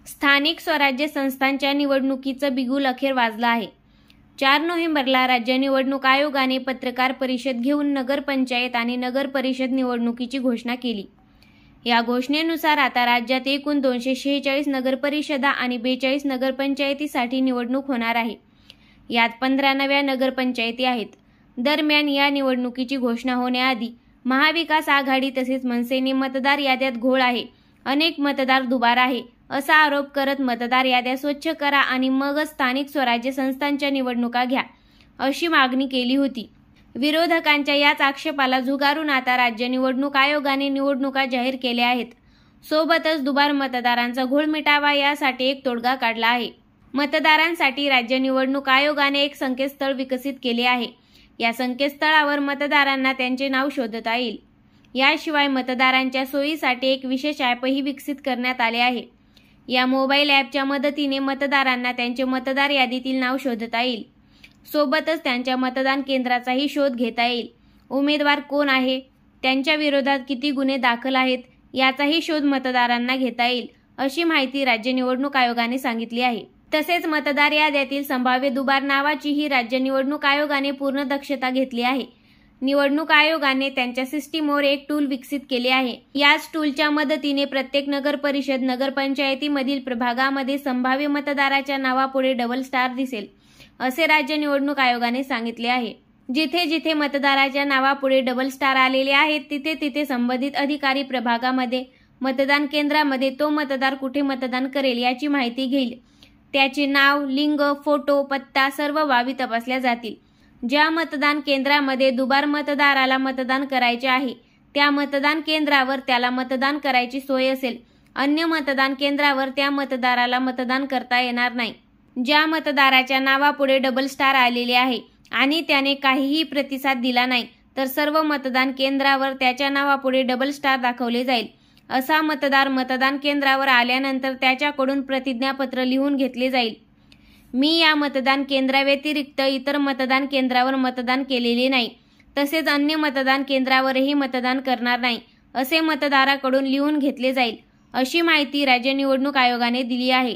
स्थानिक स्वराज्य संस्थांच्या निवडणुकीचं बिगुल अखेर वाजलं आहे। 4 नोव्हेंबरला राज्य निवडणूक आयोगाने पत्रकार परिषद घेऊन नगरपंचायत आणि नगर परिषद निवडणुकीची घोषणा केली। या घोषणेनुसार आता राज्यात एकूण 246 नगरपरिषदा आणि 42 नगरपंचायतीसाठी निवडणूक होणार आहे। यात 15 नव्या नगरपंचायती आहेत। दरम्यान या निवडणुकीची घोषणा होण्याआधी महाविकास आघाडी तसेच मनसेने मतदार याद्यात घोळ आहे, अनेक मतदार दुबार आहे असा आरोप करत मतदार याद्या स्वच्छ करा आणि मगच स्थानिक स्वराज्य संस्थांच्या निवडणुका घ्या अशी मागणी केली होती। विरोधकांच्या याच आक्षेपाला झुगारून आता राज्य निवडणूक आयोगाने निवडणुका जाहीर केल्या आहेत। सोबतच दुबार मतदारांचा घोळ मिटावा यासाठी एक तोडगा काढला आहे। मतदारांसाठी राज्य निवडणूक आयोगाने एक संकेतस्थळ विकसित केले आहे। या संकेतस्थळावर मतदारांना त्यांचे नाव शोधता येईल। याशिवाय मतदारांच्या सोयीसाठी एक विशेष ॲपही विकसित करण्यात आले आहे। या मोबाईल ॲपच्या मदतीने मतदारांना त्यांचे मतदार यादीतील नाव शोधता येईल। सोबतच त्यांच्या मतदान केंद्राचाही शोध घेता येईल। उमेदवार कोण आहे, त्यांच्या विरोधात किती गुन्हे दाखल आहेत याचाही शोध मतदारांना घेता येईल अशी माहिती राज्य निवडणूक आयोगाने सांगितली आहे। तसेच मतदार याद्यातील संभाव्य दुबार नावाचीही राज्य निवडणूक आयोगाने पूर्ण दक्षता घेतली आहे। निवडणूक आयोगाने त्यांच्या सिस्टीमवर एक टूल विकसित केले आहे। याच टूलच्या मदतीने प्रत्येक नगर परिषद नगरपंचायतीमधील प्रभागामध्ये संभाव्य मतदाराच्या नावापुढे डबल स्टार दिसेल असे राज्य निवडणूक आयोगाने सांगितले आहे। जिथे जिथे मतदाराच्या नावापुढे डबल स्टार आलेले आहेत तिथे तिथे संबंधित अधिकारी प्रभागामध्ये मतदान केंद्रामध्ये तो मतदार कुठे मतदान करेल याची माहिती घेईल। त्याचे नाव, लिंग, फोटो, पत्ता सर्व बाबी तपासल्या जातील। ज्या मतदान केंद्रामध्ये दुबार मतदाराला मतदान करायचे आहे त्या मतदान केंद्रावर त्याला मतदान करायची सोय असेल। अन्य मतदान केंद्रावर त्या मतदाराला मतदान करता येणार नाही। ज्या मतदाराच्या नावापुढे डबल स्टार आलेले आहे आणि त्याने काहीही प्रतिसाद दिला नाही तर सर्व मतदान केंद्रावर त्याच्या नावापुढे डबल स्टार दाखवले जाईल। असा मतदार मतदान केंद्रावर आल्यानंतर त्याच्याकडून प्रतिज्ञापत्र लिहून घेतले जाईल। मी या मतदान केंद्राव्यतिरिक्त इतर मतदान केंद्रावर मतदान केलेले नाही, तसेच अन्य मतदान केंद्रावरही मतदान करणार नाही असे मतदाराकडून लिहून घेतले जाईल अशी माहिती राज्य निवडणूक आयोगाने दिली आहे।